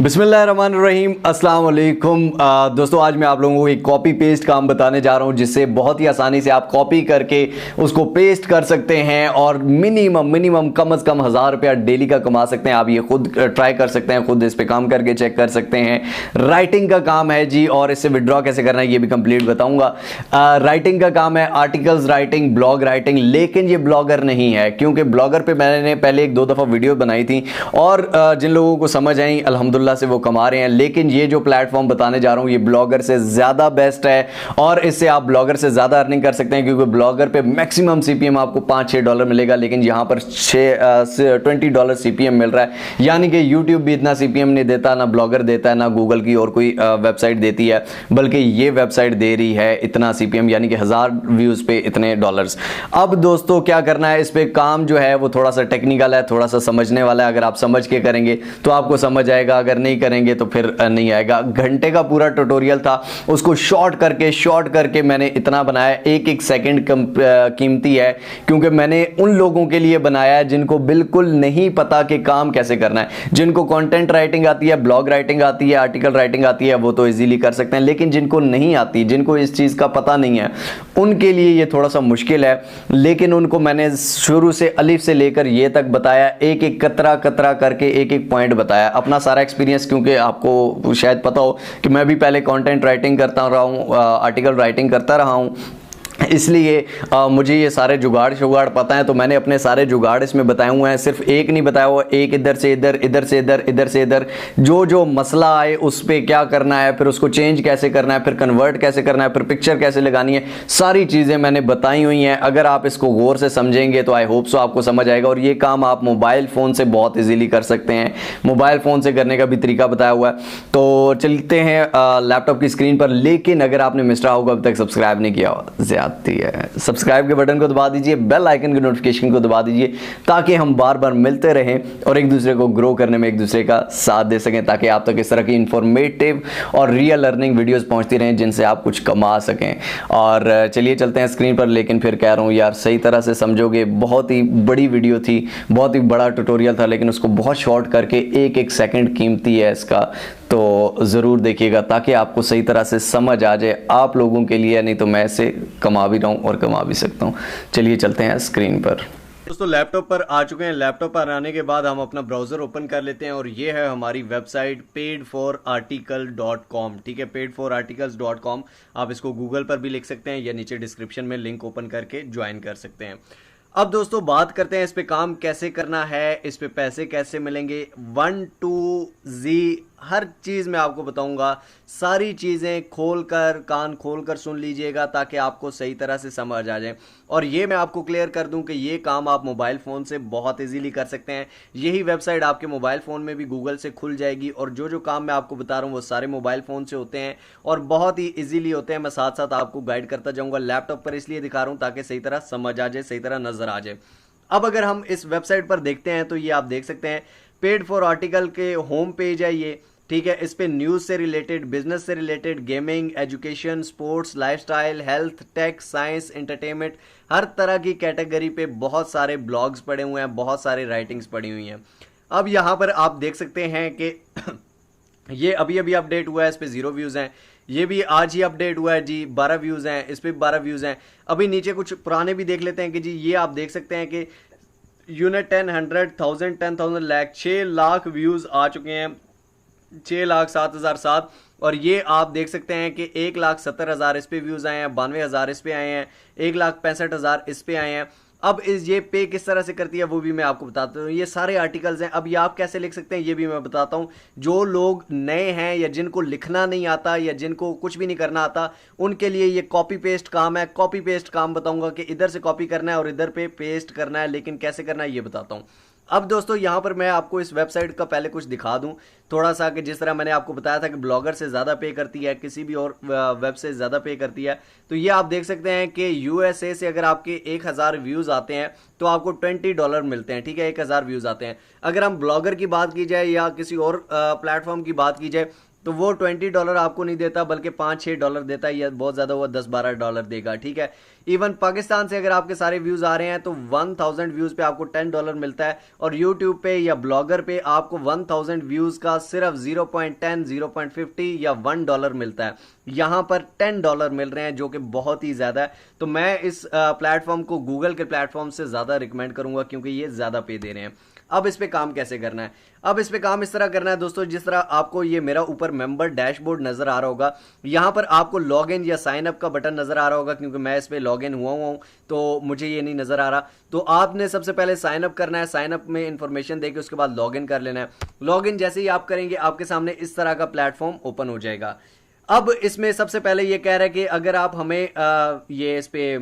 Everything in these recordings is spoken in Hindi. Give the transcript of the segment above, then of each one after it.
बिस्मिल्लाहिर्रहमानिर्रहीम अस्सलाम वालेकुम। दोस्तों, आज मैं आप लोगों को एक कॉपी पेस्ट काम बताने जा रहा हूं जिससे बहुत ही आसानी से आप कॉपी करके उसको पेस्ट कर सकते हैं और मिनिमम कम से कम 1000 रुपया डेली का कमा सकते हैं। आप ये खुद ट्राई कर सकते हैं, खुद इस पे काम करके चेक कर सकते हैं। राइटिंग का काम है जी, और इससे विड्रॉ कैसे करना है ये भी कंप्लीट बताऊंगा। राइटिंग का काम है, आर्टिकल्स राइटिंग, ब्लॉग राइटिंग, लेकिन ये ब्लॉगर नहीं है क्योंकि ब्लॉगर पे मैंने पहले 1-2 दफ़ा वीडियो बनाई थी और जिन लोगों को समझ आई अल्हम्दुलिल्लाह से वो कमा रहे हैं। लेकिन ये जो प्लेटफॉर्म बताने जा रहा हूं ये ब्लॉगर से ज्यादा बेस्ट है और इससे आप ब्लॉगर से ज्यादा अर्निंग कर सकते हैं क्योंकि ब्लॉगर पे मैक्सिमम सीपीएम आपको $5-6 मिलेगा, लेकिन यहां पर $20 सीपीएम मिल रहा है। यानी कि यूट्यूब भी इतना सीपीएम नहीं देता, ना ब्लॉगर देता है, ना गूगल की और कोई वेबसाइट देती है, बल्कि ये वेबसाइट दे रही है इतना सीपीएम, यानी कि 1000 व्यूज पे इतने डॉलर्स। अब दोस्तों क्या करना है, इस पे काम जो है वो थोड़ा सा टेक्निकल है, थोड़ा सा समझने वाला है। अगर आप समझ के करेंगे तो आपको समझ आएगा, अगर नहीं करेंगे तो फिर नहीं आएगा। घंटे का पूरा ट्यूटोरियल था, उसको शॉर्ट करके मैंने इतना बनाया। एक सेकंड कीमती है क्योंकि मैंने उन लोगों के लिए बनाया है जिनको बिल्कुल नहीं पता कि काम कैसे करना है। जिनको कंटेंट राइटिंग आती है, ब्लॉग राइटिंग आती है, आर्टिकल राइटिंग आती है, वो तो इजीली कर सकते हैं, लेकिन जिनको नहीं आती, जिनको इस चीज का पता नहीं है, उनके लिए ये थोड़ा सा मुश्किल है। लेकिन उनको मैंने शुरू से अलिफ से लेकर ये तक बताया, एक कतरा करके एक पॉइंट बताया। अपना सारा एक्सपीरियंस, क्योंकि आपको शायद पता हो कि मैं भी पहले कंटेंट राइटिंग करता रहा हूं, आर्टिकल राइटिंग करता रहा हूं, इसलिए मुझे ये सारे जुगाड़ पता है। तो मैंने अपने सारे जुगाड़ इसमें बताए हुए हैं, सिर्फ एक नहीं बताया हुआ, एक इधर से इधर, इधर से इधर, इधर से इधर, जो मसला आए उस पर क्या करना है, फिर उसको चेंज कैसे करना है, फिर कन्वर्ट कैसे करना है, फिर पिक्चर कैसे लगानी है, सारी चीज़ें मैंने बताई हुई हैं। अगर आप इसको गौर से समझेंगे तो आई होप सो आपको समझ आएगा। और ये काम आप मोबाइल फ़ोन से बहुत ईजीली कर सकते हैं, मोबाइल फ़ोन से करने का भी तरीका बताया हुआ है। तो चलते हैं लैपटॉप की स्क्रीन पर। लेकिन अगर आपने मिस्टर होगा अभी तक सब्सक्राइब नहीं किया हो, है सब्सक्राइब के बटन को दबा दीजिए, बेल आइकन के नोटिफिकेशन को दबा दीजिए, ताकि हम बार बार मिलते रहें और एक दूसरे को ग्रो करने में एक दूसरे का साथ दे सकें, ताकि आप तक इस तरह की इंफॉर्मेटिव और रियल लर्निंग वीडियोस पहुंचती रहें जिनसे आप कुछ कमा सकें। और चलिए चलते हैं स्क्रीन पर। लेकिन फिर कह रहा हूँ यार, सही तरह से समझोगे, बहुत ही बड़ी वीडियो थी, बहुत ही बड़ा ट्यूटोरियल था, लेकिन उसको बहुत शॉर्ट करके एक सेकंड कीमती है इसका, तो ज़रूर देखिएगा ताकि आपको सही तरह से समझ आ जाए आप लोगों के लिए। नहीं तो मैं ऐसे कमा भी रहा हूँ और कमा भी सकता हूँ। चलिए चलते हैं स्क्रीन पर। दोस्तों लैपटॉप पर आ चुके हैं। लैपटॉप पर आने के बाद हम अपना ब्राउज़र ओपन कर लेते हैं और ये है हमारी वेबसाइट paidforarticle.com। ठीक है, paidforarticles.com। आप इसको गूगल पर भी लिख सकते हैं या नीचे डिस्क्रिप्शन में लिंक ओपन करके ज्वाइन कर सकते हैं। अब दोस्तों बात करते हैं इस पे काम कैसे करना है, इस पे पैसे कैसे मिलेंगे। 1 to Z हर चीज़ मैं आपको बताऊंगा। सारी चीज़ें कान खोलकर सुन लीजिएगा ताकि आपको सही तरह से समझ आ जाए। और ये मैं आपको क्लियर कर दूं कि ये काम आप मोबाइल फ़ोन से बहुत इजीली कर सकते हैं। यही वेबसाइट आपके मोबाइल फ़ोन में भी गूगल से खुल जाएगी और जो काम मैं आपको बता रहा हूँ वो सारे मोबाइल फ़ोन से होते हैं और बहुत ही ईजीली होते हैं। मैं साथ साथ आपको गाइड करता जाऊँगा। लैपटॉप पर इसलिए दिखा रहा हूँ ताकि सही तरह समझ आ जाए, सही तरह नज़र आ जाए। अब अगर हम इस वेबसाइट पर देखते हैं तो ये आप देख सकते हैं पेड फॉर आर्टिकल के होम पेज है ये। ठीक है, इस पे न्यूज़ से रिलेटेड, बिजनेस से related, gaming, education, sports, lifestyle, health, tech, science, entertainment, हर तरह की कैटेगरी पे बहुत सारे ब्लॉग्स पड़े हुए हैं, बहुत सारी राइटिंग्स पड़ी हुई हैं। अब यहाँ पर आप देख सकते हैं कि ये अभी अपडेट हुआ है, इस पे 0 व्यूज़ हैं। ये भी आज ही अपडेट हुआ है जी, 12 व्यूज़ हैं, इस पे 12 व्यूज़ हैं। अभी नीचे कुछ पुराने भी देख लेते हैं कि जी ये आप देख सकते हैं कि यूनिट 10, 100,000, 10,000, लाख, 6 लाख व्यूज़ आ चुके हैं, 6,07,007। और ये आप देख सकते हैं कि 1,70,000 इस पे व्यूज़ आए हैं, 92,000 इस पे आए हैं, 1,65,000 इस पे आए हैं। अब ये पे किस तरह से करती है वो भी मैं आपको बताता हूँ। ये सारे आर्टिकल्स हैं। अब ये आप कैसे लिख सकते हैं ये भी मैं बताता हूँ। जो लोग नए हैं या जिनको लिखना नहीं आता या जिनको कुछ भी नहीं करना आता, उनके लिए ये कॉपी पेस्ट काम है। कॉपी पेस्ट काम बताऊंगा कि इधर से कॉपी करना है और इधर पे पेस्ट करना है, लेकिन कैसे करना है ये बताता हूँ। अब दोस्तों यहाँ पर मैं आपको इस वेबसाइट का पहले कुछ दिखा दूं थोड़ा सा, कि जिस तरह मैंने आपको बताया था कि ब्लॉगर से ज़्यादा पे करती है, किसी भी और वेब से ज़्यादा पे करती है। तो ये आप देख सकते हैं कि यूएसए से अगर आपके 1000 व्यूज़ आते हैं तो आपको $20 मिलते हैं। ठीक है, 1000 व्यूज़ आते हैं। अगर हम ब्लॉगर की बात की जाए या किसी और प्लेटफॉर्म की बात की जाए तो वो $20 आपको नहीं देता, बल्कि $5-6 देता है, या बहुत ज़्यादा हुआ $10-12 देगा, ठीक है। इवन पाकिस्तान से अगर आपके सारे व्यूज़ आ रहे हैं तो 1000 व्यूज़ पे आपको $10 मिलता है, और यूट्यूब पे या ब्लॉगर पे आपको 1000 व्यूज़ का सिर्फ 0.10, 0.50 या $1 मिलता है। यहाँ पर $10 मिल रहे हैं, जो कि बहुत ही ज़्यादा है। तो मैं इस प्लेटफॉर्म को गूगल के प्लेटफॉर्म से ज़्यादा रिकमेंड करूँगा, क्योंकि ये ज़्यादा पे दे रहे हैं। अब इस पे काम कैसे करना है? अब इस पे काम इस तरह करना है दोस्तों, जिस तरह आपको ये मेरा ऊपर मेंबर डैशबोर्ड नजर आ रहा होगा, यहां पर आपको लॉग इन या साइन अप का बटन नजर आ रहा होगा, क्योंकि मैं इस पे लॉग इन हुआ हूं तो मुझे ये नहीं नजर आ रहा। तो आपने सबसे पहले साइन अप करना है, साइन अप में इंफॉर्मेशन देके उसके बाद लॉग इन कर लेना है। लॉग इन जैसे ही आप करेंगे, आपके सामने इस तरह का प्लेटफॉर्म ओपन हो जाएगा। अब इसमें सबसे पहले ये कह रहा है कि अगर आप हमें ये इस पे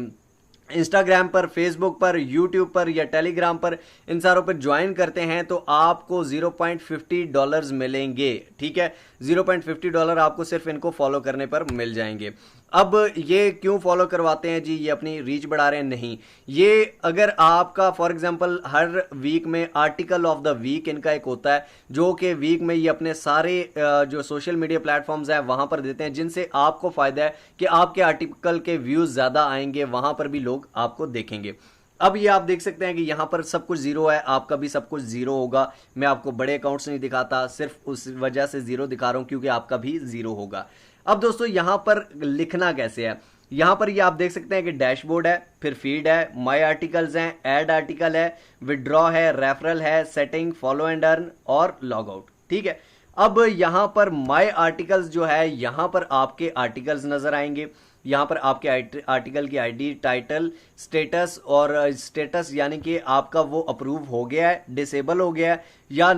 इंस्टाग्राम पर, फेसबुक पर, यूट्यूब पर या टेलीग्राम पर, इन सारों पर ज्वाइन करते हैं तो आपको $0.50 मिलेंगे, ठीक है। $0.50 आपको सिर्फ इनको फॉलो करने पर मिल जाएंगे। अब ये क्यों फॉलो करवाते हैं जी? ये अपनी रीच बढ़ा रहे हैं? नहीं, ये अगर आपका फॉर एग्जांपल हर वीक में आर्टिकल ऑफ द वीक इनका एक होता है, जो कि वीक में ये अपने सारे जो सोशल मीडिया प्लेटफॉर्म्स हैं वहां पर देते हैं, जिनसे आपको फायदा है कि आपके आर्टिकल के व्यूज ज्यादा आएंगे, वहां पर भी लोग आपको देखेंगे। अब ये आप देख सकते हैं कि यहां पर सब कुछ जीरो है, आपका भी सब कुछ जीरो होगा। मैं आपको बड़े अकाउंट्स नहीं दिखाता, सिर्फ उस वजह से जीरो दिखा रहा हूं क्योंकि आपका भी जीरो होगा। अब दोस्तों यहां पर लिखना कैसे है? यहां पर ये आप देख सकते हैं कि डैशबोर्ड है, फिर फीड है, माय आर्टिकल्स हैं, ऐड आर्टिकल है, विड्रॉ है, रेफरल है, सेटिंग, फॉलो एंड अर्न और लॉग आउट, ठीक है। अब यहां पर माय आर्टिकल्स जो है, यहां पर आपके आर्टिकल्स नजर आएंगे। यहां पर आपके आर्टिकल की आईडी, टाइटल, स्टेटस, और स्टेटस यानी कि आपका वो अप्रूव हो गया है, डिसेबल हो गया है, या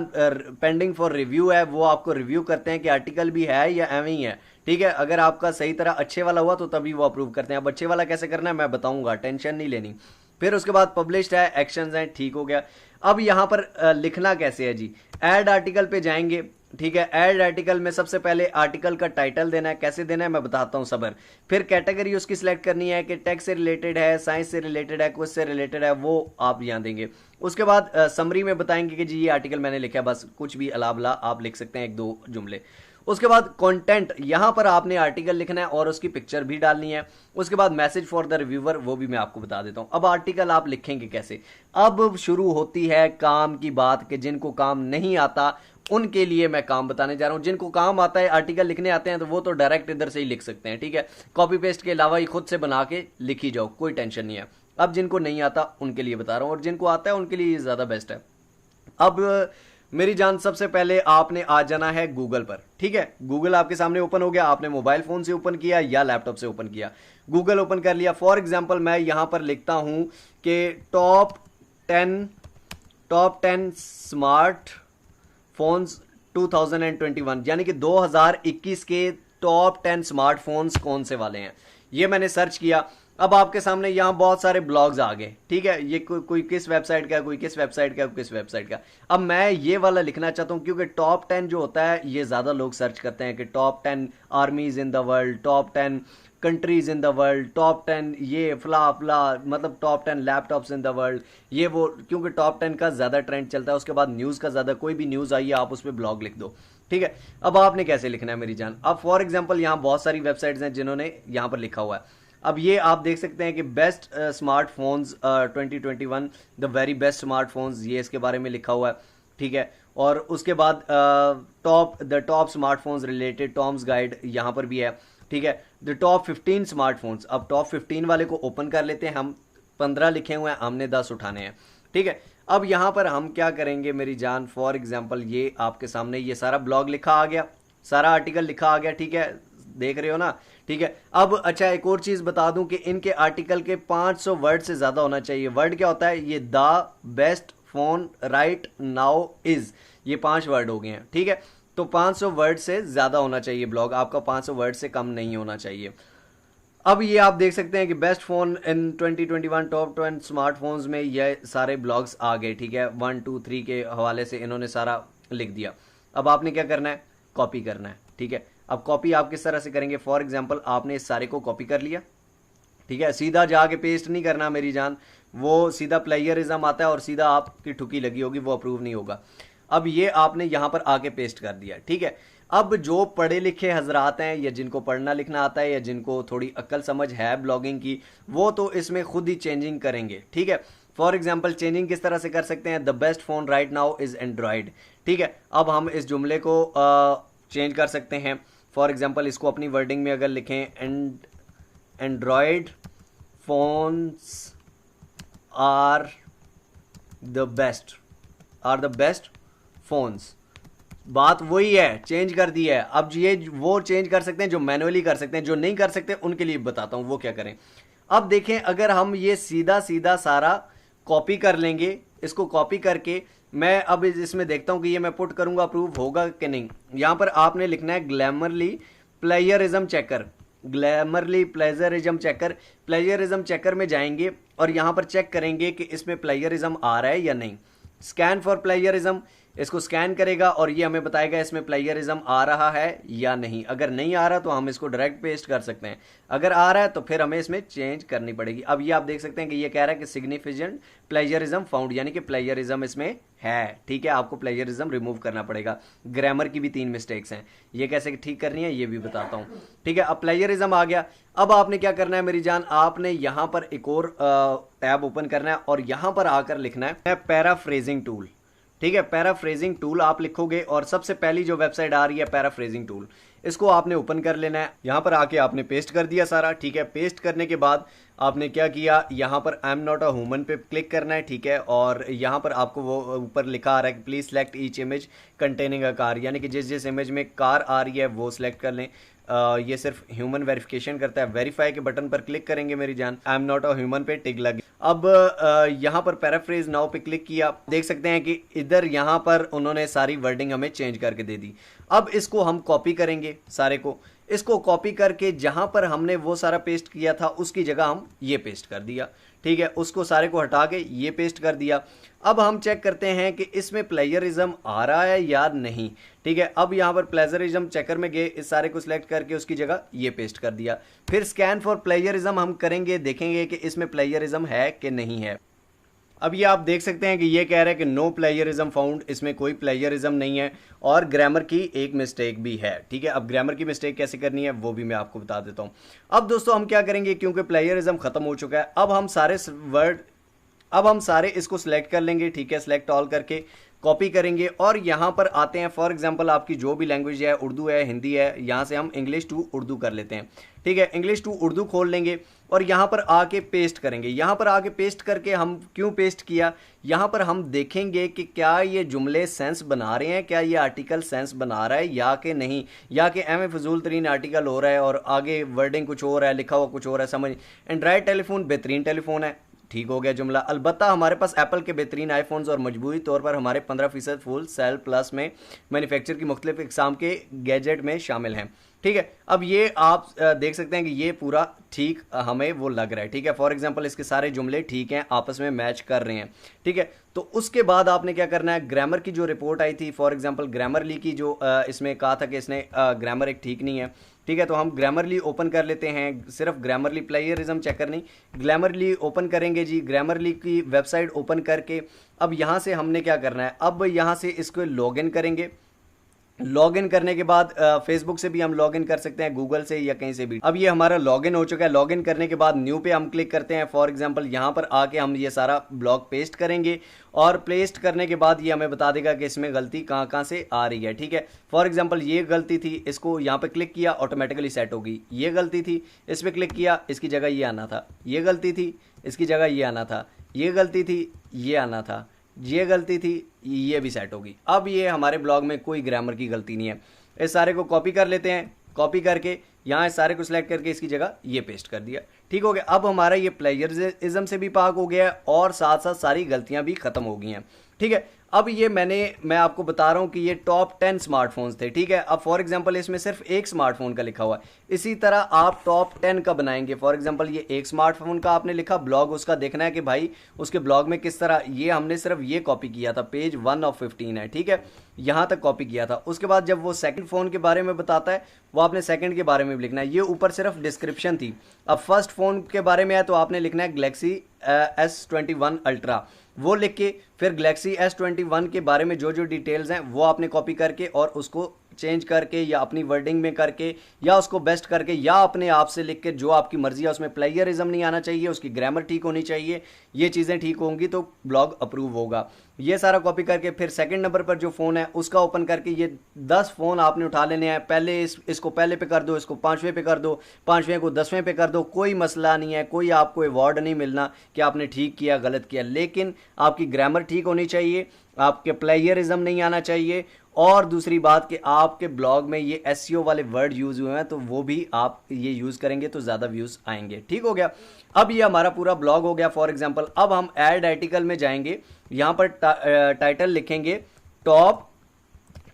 पेंडिंग फॉर रिव्यू है। वो आपको रिव्यू करते हैं कि आर्टिकल भी है या एवं ही है, ठीक है। अगर आपका सही तरह अच्छे वाला हुआ तो तभी वो अप्रूव करते हैं। अब अच्छे वाला कैसे करना है मैं बताऊंगा, टेंशन नहीं लेनी। फिर उसके बाद पब्लिश्ड है, एक्शंस हैं, ठीक हो गया। अब यहां पर लिखना कैसे है जी? ऐड आर्टिकल पे जाएंगे, ठीक है। ऐड आर्टिकल में सबसे पहले आर्टिकल का टाइटल देना है। कैसे देना है मैं बताता हूं, सबर। फिर कैटेगरी उसकी सिलेक्ट करनी है कि टेक से रिलेटेड है, साइंस से रिलेटेड है, कुछ से रिलेटेड है, वो आप यहां देंगे। उसके बाद समरी में बताएंगे कि जी ये आर्टिकल मैंने लिखा है, बस कुछ भी अला बला आप लिख सकते हैं, 1-2 जुमले। उसके बाद कंटेंट, यहां पर आपने आर्टिकल लिखना है और उसकी पिक्चर भी डालनी है। उसके बाद मैसेज फॉर द रिव्यूअर, वो भी मैं आपको बता देता हूं। अब आर्टिकल आप लिखेंगे कैसे? अब शुरू होती है काम की बात कि जिनको काम नहीं आता उनके लिए मैं काम बताने जा रहा हूं। जिनको काम आता है, आर्टिकल लिखने आते हैं, तो वो तो डायरेक्ट इधर से ही लिख सकते हैं, ठीक है। कॉपी पेस्ट के अलावा ही खुद से बना के लिखी जाओ, कोई टेंशन नहीं है। अब जिनको नहीं आता उनके लिए बता रहा हूं, और जिनको आता है उनके लिए ज्यादा बेस्ट है। अब मेरी जान, सबसे पहले आपने आ जाना है गूगल पर, ठीक है। गूगल आपके सामने ओपन हो गया। आपने मोबाइल फोन से ओपन किया या लैपटॉप से ओपन किया, गूगल ओपन कर लिया। फॉर एग्जांपल मैं यहां पर लिखता हूं कि टॉप 10 स्मार्ट फोन्स 2021, यानी कि 2021 के टॉप 10 स्मार्टफोन्स कौन से वाले हैं, ये मैंने सर्च किया। अब आपके सामने यहां बहुत सारे ब्लॉग्स आ गए, ठीक है। ये कोई किस वेबसाइट का, कोई किस वेबसाइट का, किस वेबसाइट का। अब मैं ये वाला लिखना चाहता हूं क्योंकि टॉप 10 जो होता है ये ज्यादा लोग सर्च करते हैं कि top 10 आर्मीज in the world, top 10 countries in the world, top 10 ये फला फला, मतलब top 10 laptops in the world, ये वो, क्योंकि टॉप 10 का ज्यादा ट्रेंड चलता है। उसके बाद न्यूज का ज्यादा, कोई भी न्यूज आई है आप उस पर ब्लॉग लिख दो, ठीक है। अब आपने कैसे लिखना है मेरी जान? अब फॉर एग्जाम्पल यहां बहुत सारी वेबसाइट्स हैं जिन्होंने यहां पर लिखा हुआ है। अब ये आप देख सकते हैं कि best smartphones 2021, the very best smartphones, ये इसके बारे में लिखा हुआ है, ठीक है। और उसके बाद the top smartphones related Tom's guide यहां पर भी है, ठीक है। द टॉप 15 स्मार्टफोन्स, अब टॉप 15 वाले को ओपन कर लेते हैं। हम 15 लिखे हुए हैं, हमने 10 उठाने हैं, ठीक है। अब यहां पर हम क्या करेंगे मेरी जान? फॉर एग्जाम्पल ये आपके सामने ये सारा ब्लॉग लिखा आ गया, सारा आर्टिकल लिखा आ गया, ठीक है, देख रहे हो ना, ठीक है। अब अच्छा एक और चीज बता दूं कि इनके आर्टिकल के 500 वर्ड से ज्यादा होना चाहिए। वर्ड क्या होता है? ये the best phone right now is, ये 5 वर्ड हो गए हैं, ठीक है। तो 500 वर्ड से ज्यादा होना चाहिए ब्लॉग आपका, 500 वर्ड से कम नहीं होना चाहिए। अब ये आप देख सकते हैं कि best phone in 2021 top 10 smartphones में ये सारे ब्लॉग्स आ गए, ठीक है। 1, 2, 3 के हवाले से इन्होंने सारा लिख दिया। अब आपने क्या करना है? कॉपी करना है, ठीक है। अब कॉपी आप किस तरह से करेंगे? फॉर एग्जाम्पल आपने इस सारे को कॉपी कर लिया, ठीक है। सीधा जाके पेस्ट नहीं करना मेरी जान, वो सीधा प्लेयरिज्म आता है और सीधा आपकी ठुकी लगी होगी, वो अप्रूव नहीं होगा। अब ये आपने यहां पर आके पेस्ट कर दिया, ठीक है। अब जो पढ़े लिखे हजरात हैं या जिनको पढ़ना लिखना आता है या जिनको थोड़ी अक्ल समझ है ब्लॉगिंग की, वो तो इसमें खुद ही चेंजिंग करेंगे, ठीक है। फॉर एग्जाम्पल चेंजिंग किस तरह से कर सकते हैं, the best phone right now is Android, ठीक है। अब हम इस जुमले को चेंज कर सकते हैं। फॉर एग्जाम्पल इसको अपनी वर्डिंग में अगर लिखें, android phones are the best phones. बात वही है, चेंज कर दी है। अब ये वो चेंज कर सकते हैं जो मैनुअली कर सकते हैं, जो नहीं कर सकते उनके लिए बताता हूं वो क्या करें। अब देखें, अगर हम ये सीधा सीधा सारा कॉपी कर लेंगे, इसको कॉपी करके मैं अब इसमें देखता हूं कि ये मैं पुट करूंगा अप्रूव होगा कि नहीं। यहां पर आपने लिखना है Grammarly plagiarism checker, Grammarly plagiarism checker. Plagiarism checker में जाएंगे और यहां पर चेक करेंगे कि इसमें प्लेजरिज्म आ रहा है या नहीं। स्कैन फॉर प्लेजरिज्म, इसको स्कैन करेगा और ये हमें बताएगा इसमें प्लेजरिज्म आ रहा है या नहीं। अगर नहीं आ रहा तो हम इसको डायरेक्ट पेस्ट कर सकते हैं, अगर आ रहा है तो फिर हमें इसमें चेंज करनी पड़ेगी। अब ये आप देख सकते हैं कि ये कह रहा है कि सिग्निफिकेंट प्लेजरिज्म फाउंड, यानी कि प्लेजरिज्म इसमें है, ठीक है। आपको प्लेजरिज्म रिमूव करना पड़ेगा। ग्रामर की भी 3 मिस्टेक्स हैं, ये कैसे ठीक करनी है ये भी बताता हूं, ठीक है। अब प्लेजरिज्म आ गया। अब आपने क्या करना है मेरी जान, आपने यहां पर एक और टैब ओपन करना है और यहां पर आकर लिखना है पैराफ्रेजिंग टूल, ठीक है। पैराफ्रेजिंग टूल आप लिखोगे और सबसे पहली जो वेबसाइट आ रही है पैराफ्रेजिंग टूल, इसको आपने ओपन कर लेना है। यहां पर आके आपने पेस्ट कर दिया सारा, ठीक है। पेस्ट करने के बाद आपने क्या किया, यहां पर I am not a human पे क्लिक करना है, ठीक है। और यहां पर आपको वो ऊपर लिखा आ रहा है कि please select each image containing a car, यानी कि जिस जिस इमेज में कार आ रही है वो सिलेक्ट कर लें। ये सिर्फ ह्यूमन वेरिफिकेशन करता है। वेरीफाई के बटन पर क्लिक करेंगे मेरी जान, I am not a human पे टिक लगे। अब यहां पर पैराफ्रेज नाउ पे क्लिक किया, देख सकते हैं कि इधर यहां पर उन्होंने सारी वर्डिंग हमें चेंज करके दे दी। अब इसको हम कॉपी करेंगे सारे को, इसको कॉपी करके जहां पर हमने वो सारा पेस्ट किया था उसकी जगह हम ये पेस्ट कर दिया, ठीक है। उसको सारे को हटा के ये पेस्ट कर दिया। अब हम चेक करते हैं कि इसमें प्लेजरिज्म आ रहा है या नहीं, ठीक है। अब यहां पर प्लेजरिज्म चेकर में गए, इस सारे को सिलेक्ट करके उसकी जगह ये पेस्ट कर दिया। फिर स्कैन फॉर प्लेजरिज्म हम करेंगे, देखेंगे कि इसमें प्लेजरिज्म है कि नहीं है। अब ये आप देख सकते हैं कि ये कह रहा है कि नो प्लेजरिज्म फाउंड, इसमें कोई प्लेजरिज्म नहीं है और ग्रामर की एक मिस्टेक भी है, ठीक है। अब ग्रामर की मिस्टेक कैसे करनी है वो भी मैं आपको बता देता हूं। अब दोस्तों हम क्या करेंगे, क्योंकि प्लेजरिज्म खत्म हो चुका है, अब हम सारे इसको सिलेक्ट कर लेंगे, ठीक है। सिलेक्ट ऑल करके कॉपी करेंगे और यहां पर आते हैं। फॉर एग्जांपल आपकी जो भी लैंग्वेज है, उर्दू है, हिंदी है, यहां से हम इंग्लिश टू उर्दू कर लेते हैं, ठीक है। इंग्लिश टू उर्दू खोल लेंगे और यहां पर आके पेस्ट करेंगे। यहां पर आके पेस्ट करके हम क्यों पेस्ट किया, यहां पर हम देखेंगे कि क्या ये जुमले सेंस बना रहे हैं, क्या ये आर्टिकल सेंस बना रहा है या कि नहीं, या कि एम फजूल तरीन आर्टिकल हो रहा है और आगे वर्डिंग कुछ और है, लिखा हुआ कुछ और है, समझ। एंड्रॉयड टेलीफोन बेहतरीन टेलीफोन है, ठीक हो गया जुमला। अलबत्ता हमारे पास एप्पल के बेहतरीन आईफोन्स और मजबूरी तौर पर हमारे 15% फुल सेल प्लस में मैन्युफैक्चर की मुख्तलिफ इकसाम के गैजेट में शामिल हैं, ठीक है। अब ये आप देख सकते हैं कि ये पूरा ठीक हमें वो लग रहा है, ठीक है। फॉर एग्जांपल इसके सारे जुमले ठीक हैं, आपस में मैच कर रहे हैं, ठीक है। तो उसके बाद आपने क्या करना है, ग्रामर की जो रिपोर्ट आई थी, फॉर एग्जांपल ग्रामरली की जो इसमें कहा था कि इसने ग्रामर एक ठीक नहीं है, ठीक है। तो हम ग्रामरली ओपन कर लेते हैं, सिर्फ ग्रामरली प्लेजरिज्म चेकर नहीं, ग्रामरली ओपन करेंगे जी। ग्रामरली की वेबसाइट ओपन करके अब यहाँ से हमने क्या करना है, अब यहाँ से इसको लॉगिन करेंगे। लॉगिन करने के बाद फेसबुक से भी हम लॉगिन कर सकते हैं, गूगल से या कहीं से भी। अब ये हमारा लॉगिन हो चुका है। लॉगिन करने के बाद न्यू पे हम क्लिक करते हैं। फॉर एग्जांपल यहाँ पर आके हम ये सारा ब्लॉग पेस्ट करेंगे और पेस्ट करने के बाद ये हमें बता देगा कि इसमें गलती कहाँ कहाँ से आ रही है, ठीक है। फॉर एग्जांपल ये गलती थी, इसको यहाँ पे क्लिक किया ऑटोमेटिकली सेट होगी। ये गलती थी, इस पर क्लिक किया, इसकी जगह ये आना था। ये गलती थी, इसकी जगह ये आना था। ये गलती थी, ये आना था। ये गलती थी, ये भी सेट होगी। अब ये हमारे ब्लॉग में कोई ग्रामर की गलती नहीं है। इस सारे को कॉपी कर लेते हैं, कॉपी करके यहाँ इस सारे को सिलेक्ट करके इसकी जगह ये पेस्ट कर दिया, ठीक हो गया। अब हमारा ये प्लेजरिज्म से भी पाक हो गया और साथ साथ सारी गलतियां भी खत्म हो गई हैं, ठीक है। अब ये मैं आपको बता रहा हूं कि ये टॉप 10 स्मार्टफोन्स थे, ठीक है। अब फॉर एग्जांपल इसमें सिर्फ एक स्मार्टफोन का लिखा हुआ है, इसी तरह आप टॉप 10 का बनाएंगे। फॉर एग्जांपल ये एक स्मार्टफोन का आपने लिखा, ब्लॉग उसका देखना है कि भाई उसके ब्लॉग में किस तरह, ये हमने सिर्फ ये कॉपी किया था, पेज 1 ऑफ 15 है, ठीक है, यहां तक कॉपी किया था। उसके बाद जब वो सेकंड फोन के बारे में बताता है, वो आपने सेकंड के बारे में भी लिखना है। ये ऊपर सिर्फ डिस्क्रिप्शन थी। अब फर्स्ट फोन के बारे में है तो आपने लिखना है गैलेक्सी S21 अल्ट्रा, वो लिख के फिर गैलेक्सी S21 के बारे में जो जो डिटेल्स हैं वो आपने कॉपी करके और उसको चेंज करके या अपनी वर्डिंग में करके या उसको बेस्ट करके या अपने आप से लिख के, जो आपकी मर्जी है उसमें प्लेगरिज्म नहीं आना चाहिए, उसकी ग्रामर ठीक होनी चाहिए, ये चीज़ें ठीक होंगी तो ब्लॉग अप्रूव होगा। ये सारा कॉपी करके फिर सेकंड नंबर पर जो फ़ोन है उसका ओपन करके ये 10 फ़ोन आपने उठा लेने हैं। पहले इसको पहले पे कर दो, इसको 5वें पे कर दो, 5वें को 10वें पे कर दो, कोई मसला नहीं है, कोई आपको अवार्ड नहीं मिलना कि आपने ठीक किया गलत किया, लेकिन आपकी ग्रामर ठीक होनी चाहिए, आपके प्लेगरिज्म नहीं आना चाहिए, और दूसरी बात कि आपके ब्लॉग में ये एसईओ वाले वर्ड यूज़ हुए हैं तो वो भी आप ये यूज़ करेंगे तो ज़्यादा व्यूज़ आएंगे। ठीक हो गया। अब ये हमारा पूरा ब्लॉग हो गया। फॉर एग्जांपल अब हम ऐड आर्टिकल में जाएंगे, यहाँ पर टाइटल लिखेंगे टॉप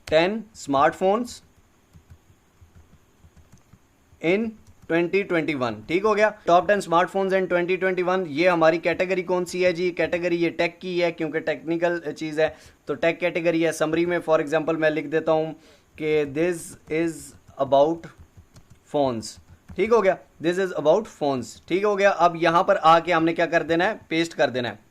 10 स्मार्टफोन्स इन 2021। ठीक हो गया। Top 10 smartphones in 2021। ये हमारी कैटेगरी कौन सी है जी? कैटेगरी ये टेक की है क्योंकि टेक्निकल चीज़ है तो टेक कैटेगरी है। समरी में फॉर एग्जांपल मैं लिख देता हूँ कि दिस इज़ अबाउट फोन्स। ठीक हो गया, दिस इज़ अबाउट फोन्स। ठीक हो गया। अब यहाँ पर आके हमने क्या कर देना है? पेस्ट कर देना है।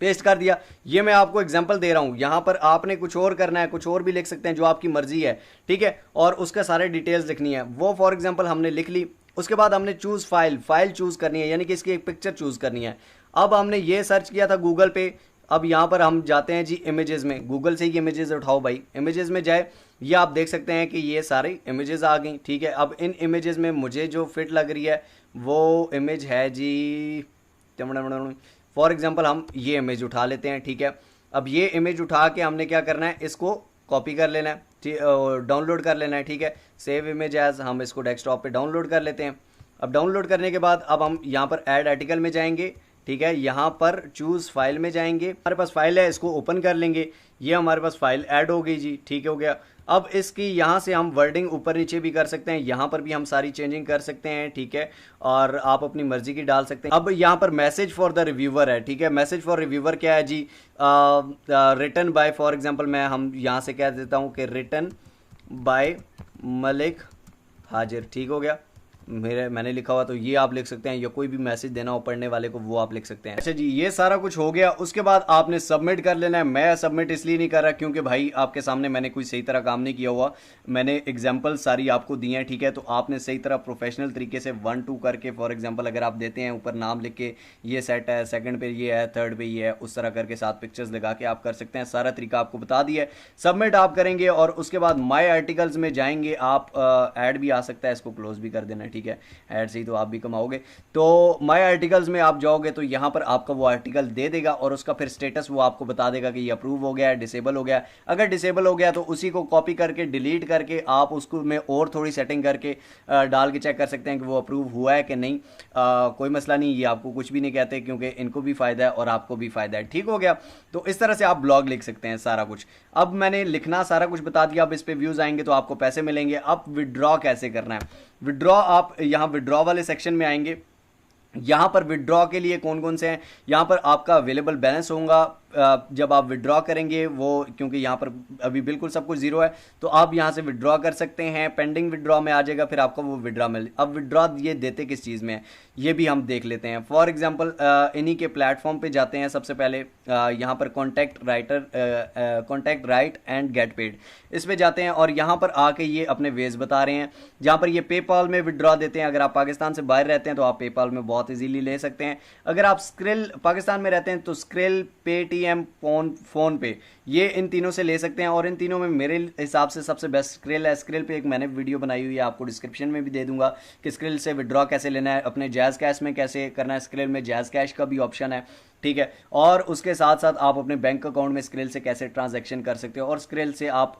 पेस्ट कर दिया। ये मैं आपको एग्जांपल दे रहा हूं, यहां पर आपने कुछ और करना है, कुछ और भी लिख सकते हैं जो आपकी मर्जी है। ठीक है। और उसका सारे डिटेल्स लिखनी है। वो फॉर एग्जांपल हमने लिख ली। उसके बाद हमने चूज फाइल चूज करनी है, यानी कि इसकी एक पिक्चर चूज करनी है। अब हमने ये सर्च किया था गूगल पे। अब यहां पर हम जाते हैं जी इमेजेस में। गूगल से ही इमेजेस उठाओ भाई। इमेजेस में जाए, ये आप देख सकते हैं कि ये सारी इमेजेस आ गई। ठीक है। अब इन इमेजेस में मुझे जो फिट लग रही है वो इमेज है जी, फॉर एग्जाम्पल हम ये इमेज उठा लेते हैं। ठीक है। अब ये इमेज उठा के हमने क्या करना है? इसको कॉपी कर लेना है, डाउनलोड कर लेना है। ठीक है। सेव इमेज एज, हम इसको डेस्कटॉप पे डाउनलोड कर लेते हैं। अब डाउनलोड करने के बाद अब हम यहाँ पर ऐड आर्टिकल में जाएंगे। ठीक है। यहाँ पर चूज फाइल में जाएंगे, हमारे पास फाइल है, इसको ओपन कर लेंगे। ये हमारे पास फाइल ऐड हो गई जी। ठीक हो गया। अब इसकी यहाँ से हम वर्डिंग ऊपर नीचे भी कर सकते हैं, यहाँ पर भी हम सारी चेंजिंग कर सकते हैं। ठीक है। और आप अपनी मर्जी की डाल सकते हैं। अब यहाँ पर मैसेज फॉर द रिव्यूअर है। ठीक है। मैसेज फॉर रिव्यूअर क्या है जी? रिटन बाय, फॉर एग्जांपल मैं हम यहाँ से कह देता हूँ कि रिटन बाय मलिक हाजिर। ठीक हो गया। मैंने लिखा हुआ तो ये आप लिख सकते हैं, या कोई भी मैसेज देना हो पढ़ने वाले को वो आप लिख सकते हैं। अच्छा जी, ये सारा कुछ हो गया। उसके बाद आपने सबमिट कर लेना है। मैं सबमिट इसलिए नहीं कर रहा क्योंकि भाई आपके सामने मैंने कोई सही तरह काम नहीं किया हुआ, मैंने एग्जाम्पल सारी आपको दी है। ठीक है। तो आपने सही तरह प्रोफेशनल तरीके से 1 2 करके, फॉर एग्जाम्पल अगर आप देते हैं ऊपर नाम लिख के ये सेट है, सेकंड पे ये है, थर्ड पे ये है, उस तरह करके 7 पिक्चर्स लगा के आप कर सकते हैं। सारा तरीका आपको बता दिया है। सबमिट आप करेंगे और उसके बाद माई आर्टिकल्स में जाएंगे आप। ऐड भी आ सकता है, इसको क्लोज भी कर देना। ठीक है। ऐड से ही तो आप भी कमाओगे। तो माई आर्टिकल्स में आप जाओगे तो यहां पर आपका वो आर्टिकल दे देगा और उसका फिर स्टेटस वो आपको बता देगा कि ये अप्रूव हो गया है, डिसेबल हो गया। अगर डिसेबल हो गया तो उसी को कॉपी करके डिलीट करके आप उसको में और थोड़ी सेटिंग करके डाल के चेक कर सकते हैं कि वो अप्रूव हुआ है कि नहीं। कोई मसला नहीं, ये आपको कुछ भी नहीं कहते क्योंकि इनको भी फायदा है और आपको भी फायदा है। ठीक हो गया। तो इस तरह से आप ब्लॉग लिख सकते हैं सारा कुछ। अब मैंने लिखना सारा कुछ बता दिया। अब इस पे व्यूज आएंगे तो आपको पैसे मिलेंगे। अब विड्रॉ कैसे करना है? विड्रॉ आप यहाँ विड्रॉ वाले सेक्शन में आएंगे। यहां पर विड्रॉ के लिए कौन कौन से हैं? यहां पर आपका अवेलेबल बैलेंस होगा जब आप विड्रॉ करेंगे वो, क्योंकि यहां पर अभी बिल्कुल सब कुछ जीरो है तो आप यहां से विड्रॉ कर सकते हैं। पेंडिंग विड्रॉ में आ जाएगा, फिर आपको वो विड्रॉ मिल। अब विड्रॉ ये देते किस चीज़ में है ये भी हम देख लेते हैं। फॉर एग्जांपल इन्हीं के प्लेटफॉर्म पे जाते हैं। सबसे पहले यहां पर contact right and get paid, इस पे जाते हैं और यहां पर आके ये अपने वेज बता रहे हैं। जहां पर ये पेपाल में विड्रॉ देते हैं। अगर आप पाकिस्तान से बाहर रहते हैं तो आप पेपाल में बहुत इजीली ले सकते हैं। अगर आप स्क्रिल पाकिस्तान में रहते हैं तो स्क्रिल, पेटीएम, फोन पे, ये इन तीनों से ले सकते हैं। और इन तीनों में मेरे हिसाब से सबसे बेस्ट स्क्रिल है। स्क्रिल पे एक मैंने वीडियो बनाई हुई है, आपको डिस्क्रिप्शन में भी दे दूंगा कि स्क्रिल से विड्रॉ कैसे लेना है, अपने जैज़ कैश में कैसे करना है। स्क्रिल में जैज़ कैश का भी ऑप्शन है। ठीक है। और उसके साथ साथ आप अपने बैंक अकाउंट में स्क्रिल से कैसे ट्रांजैक्शन कर सकते हो। और स्क्रिल से आप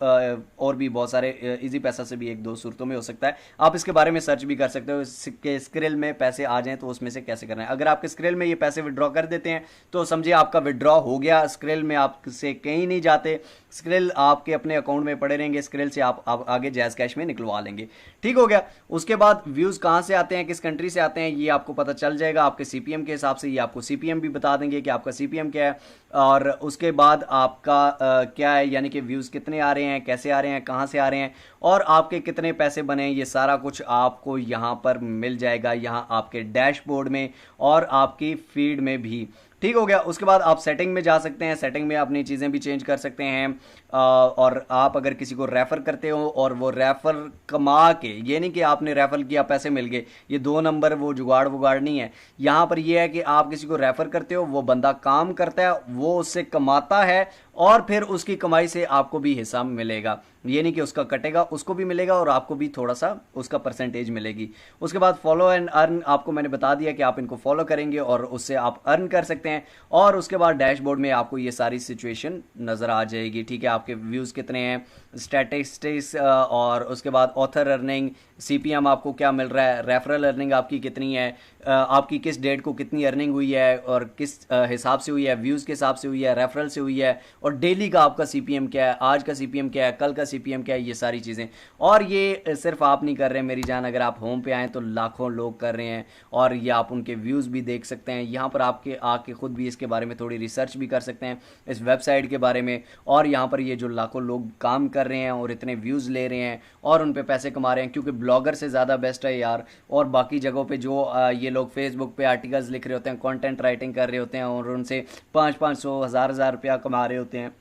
और भी बहुत सारे इजी पैसा से भी 1-2 सूरतों में हो सकता है। आप इसके बारे में सर्च भी कर सकते हो कि स्क्रिल में पैसे आ जाएं तो उसमें से कैसे करना है। अगर आपके स्क्रिल में ये पैसे विड्रॉ कर देते हैं तो समझिए आपका विड्रॉ हो गया। स्क्रिल में आपसे कहीं नहीं जाते, स्क्रिल आपके अपने अकाउंट में पड़े रहेंगे। स्क्रिल से आप आगे जैज़ कैश में निकलवा लेंगे। ठीक हो गया। उसके बाद व्यूज़ कहाँ से आते हैं, किस कंट्री से आते हैं, ये आपको पता चल जाएगा आपके सीपीएम के हिसाब से। ये आपको सीपीएम भी बता देंगे कि आपका सीपीएम क्या है। और उसके बाद आपका क्या है, यानी कि व्यूज़ कितने आ रहे हैं, कैसे आ रहे हैं, कहाँ से आ रहे हैं और आपके कितने पैसे बने, ये सारा कुछ आपको यहाँ पर मिल जाएगा, यहाँ आपके डैशबोर्ड में और आपकी फीड में भी। ठीक हो गया। उसके बाद आप सेटिंग में जा सकते हैं। सेटिंग में अपनी चीज़ें भी चेंज कर सकते हैं। और आप अगर किसी को रेफर करते हो और वो रेफर कमा के, ये नहीं कि आपने रेफर किया पैसे मिल गए, ये 2 नंबर वो जुगाड़ वुगाड़ नहीं है। यहाँ पर ये है कि आप किसी को रेफर करते हो, वो बंदा काम करता है, वो उससे कमाता है और फिर उसकी कमाई से आपको भी हिस्सा मिलेगा। ये नहीं कि उसका कटेगा, उसको भी मिलेगा और आपको भी थोड़ा सा उसका परसेंटेज मिलेगी। उसके बाद फॉलो एंड अर्न, आपको मैंने बता दिया कि आप इनको फॉलो करेंगे और उससे आप अर्न कर सकते हैं। और उसके बाद डैशबोर्ड में आपको ये सारी सिचुएशन नज़र आ जाएगी, ठीक है, आपके व्यूज़ कितने हैं, स्टैटिस्टिक्स, और उसके बाद ऑथर अर्निंग, सीपीएम आपको क्या मिल रहा है, रेफरल अर्निंग आपकी कितनी है, आपकी किस डेट को कितनी अर्निंग हुई है और किस हिसाब से हुई है, व्यूज़ के हिसाब से हुई है, रेफरल से हुई है, और डेली का आपका सीपीएम क्या है, आज का सीपीएम क्या है, कल का सीपीएम क्या है, ये सारी चीज़ें। और ये सिर्फ आप नहीं कर रहे हैं मेरी जान, अगर आप होम पे आएँ तो लाखों लोग कर रहे हैं और ये आप उनके व्यूज़ भी देख सकते हैं। यहाँ पर आपके आके खुद भी इसके बारे में थोड़ी रिसर्च भी कर सकते हैं इस वेबसाइट के बारे में। और यहाँ पर ये जो लाखों लोग काम कर रहे हैं और इतने व्यूज़ ले रहे हैं और उन पे पैसे कमा रहे हैं, क्योंकि ब्लॉगर से ज़्यादा बेस्ट है यार। और बाकी जगहों पे जो ये लोग फेसबुक पे आर्टिकल्स लिख रहे होते हैं, कंटेंट राइटिंग कर रहे होते हैं और उनसे 500-500 हज़ार रुपया कमा रहे होते हैं,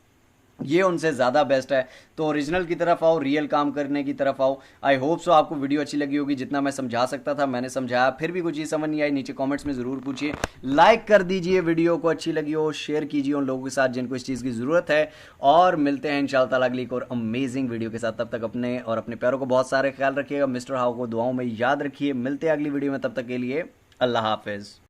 ये उनसे ज़्यादा बेस्ट है। तो ओरिजिनल की तरफ आओ, रियल काम करने की तरफ आओ। आई होप सो आपको वीडियो अच्छी लगी होगी, जितना मैं समझा सकता था मैंने समझाया। फिर भी कुछ चीज़ समझ नहीं आई, नीचे कमेंट्स में ज़रूर पूछिए। लाइक कर दीजिए वीडियो को, अच्छी लगी हो शेयर कीजिए उन लोगों के साथ जिनको इस चीज़ की ज़रूरत है। और मिलते हैं इंशाअल्लाह ताला अगली एक और अमेजिंग वीडियो के साथ। तब तक अपने और अपने प्यारों को बहुत सारे ख्याल रखिएगा। मिस्टर हाउ को दुआओं में याद रखिए। मिलते हैं अगली वीडियो में, तब तक के लिए अल्लाह हाफिज़।